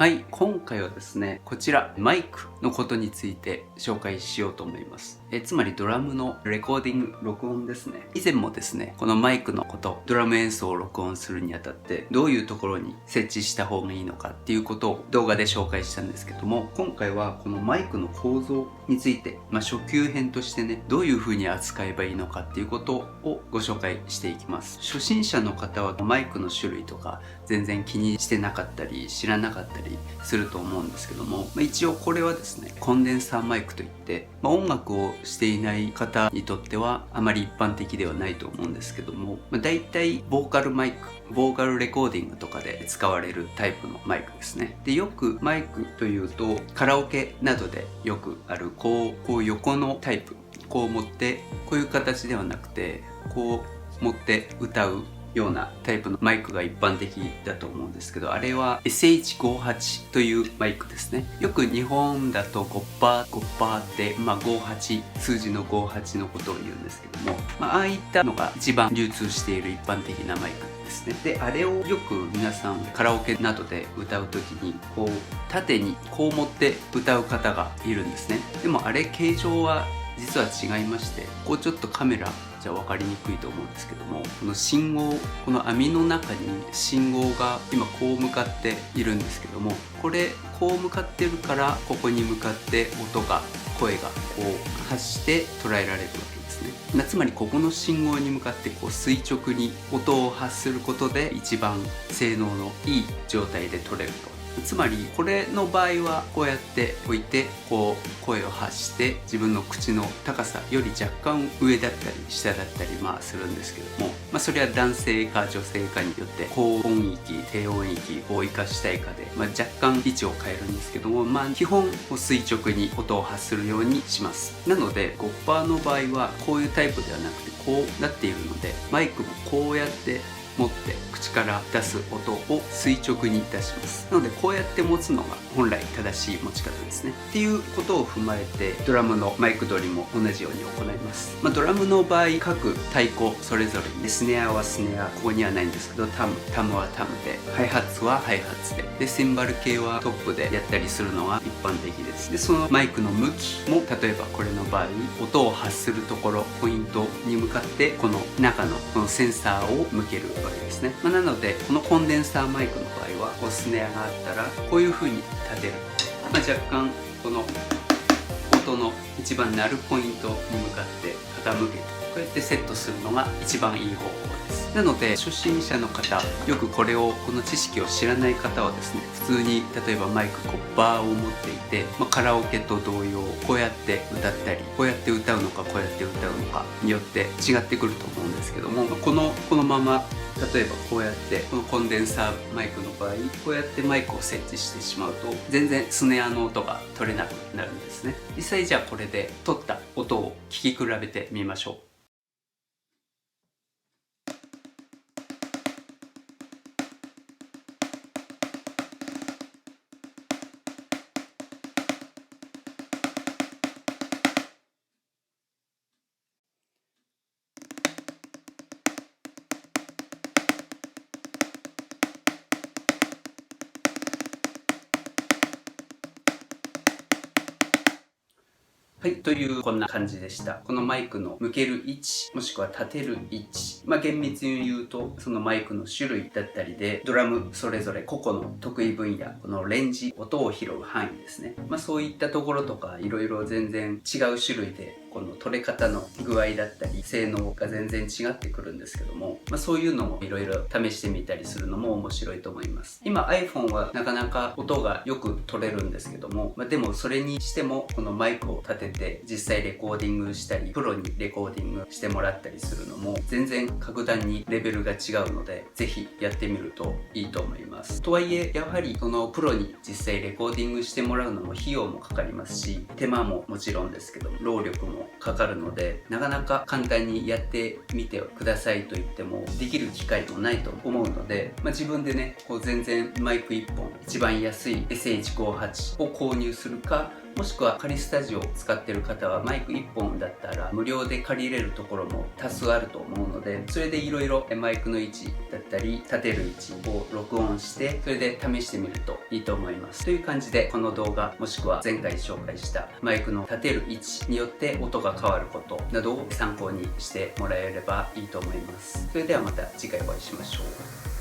はい、今回はですね、こちらマイクのことについて紹介しようと思います。つまりドラムのレコーディング、録音ですね。以前もですね、このマイクのこと、ドラム演奏を録音するにあたってどういうところに設置した方がいいのかっていうことを動画で紹介したんですけども、今回はこのマイクの構造について、初級編としてね、どういう風に扱えばいいのかっていうことをご紹介していきます。初心者の方はマイクの種類とか全然気にしてなかったり知らなかったりすると思うんですけども、一応これはですね、コンデンサーマイクといって、音楽をしていない方にとってはあまり一般的ではないと思うんですけども、だいたいボーカルマイク、ボーカルレコーディングとかで使われるタイプのマイクですね。で、よくマイクというとカラオケなどでよくあるこう横のタイプ、こう持ってこういう形ではなくてこう持って歌うようなタイプのマイクが一般的だと思うんですけど、あれは SH58 というマイクですね。よく日本だとゴッパーって、58、数字の58のことを言うんですけども、ああいったのが一番流通している一般的なマイクですね。で、あれをよく皆さんカラオケなどで歌う時にこう縦にこう持って歌う方がいるんですね。でもあれ形状は実は違いまして、こうちょっとカメラじゃ分かりにくいと思うんですけども、この信号、この網の中に信号が今こう向かっているんですけども、これこう向かってるからここに向かって声がこう発して捉えられるわけですね。つまりここの信号に向かってこう垂直に音を発することで一番性能のいい状態で撮れると。つまりこれの場合はこうやって置いてこう声を発して自分の口の高さより若干上だったり下だったりするんですけども、それは男性か女性かによって高音域低音域を生かしたいかで、若干位置を変えるんですけども、基本垂直に音を発するようにします。なのでゴッパーの場合はこういうタイプではなくてこうなっているので、マイクもこうやって持って口から出す音を垂直に出します。なのでこうやって持つのが本来正しい持ち方ですね。っていうことを踏まえてドラムのマイク取りも同じように行います。ドラムの場合各太鼓それぞれにスネアはスネア、ここにはないんですけどタムはタムで、ハイハッツはハイハッツで、シンバル系はトップでやったりするのが一般的です。でそのマイクの向きも例えばこれの場合音を発するところポイントに向かってこの中のこのセンサーを向けるわけですね。なのでこのコンデンサーマイクの場合はスネアがあったらこういう風に立てる、若干この音の一番鳴るポイントに向かって傾けてこうやってセットするのが一番いい方法です。なので初心者の方、よくこの知識を知らない方はですね、普通に例えばマイクコッパーを持っていて、カラオケと同様こうやって歌ったりこうやって歌うのかこうやって歌うのかによって違ってくると思うんですけども、このまま例えばこうやってこのコンデンサーマイクの場合こうやってマイクを設置してしまうと全然スネアの音が取れなくなるんですね。実際じゃあこれで取った音を聞き比べてみましょう。はい、というこんな感じでした。このマイクの向ける位置、もしくは立てる位置。厳密に言うと、そのマイクの種類だったりで、ドラムそれぞれ個々の得意分野、このレンジ、音を拾う範囲ですね。そういったところとか、いろいろ全然違う種類で、この取れ方の具合だったり、性能が全然違ってくるんですけども、そういうのもいろいろ試してみたりするのも面白いと思います。今 iPhone はなかなか音がよく取れるんですけども、でもそれにしても、このマイクを立てて実際レコーディングしたりプロにレコーディングしてもらったりするのも全然格段にレベルが違うので、ぜひやってみるといいと思います。とはいえやはりそのプロに実際レコーディングしてもらうのも費用もかかりますし、手間ももちろんですけど労力もかかるので、なかなか簡単にやってみてくださいと言ってもできる機会もないと思うので、自分でね全然マイク1本一番安い SH58 を購入するか、もしくは仮スタジオを使ってる方はマイク1本だったら無料で借りれるところも多数あると思うので、それでいろいろマイクの位置だったり立てる位置を録音して、それで試してみるといいと思います。という感じで、この動画もしくは前回紹介したマイクの立てる位置によって音が変わることなどを参考にしてもらえればいいと思います。それではまた次回お会いしましょう。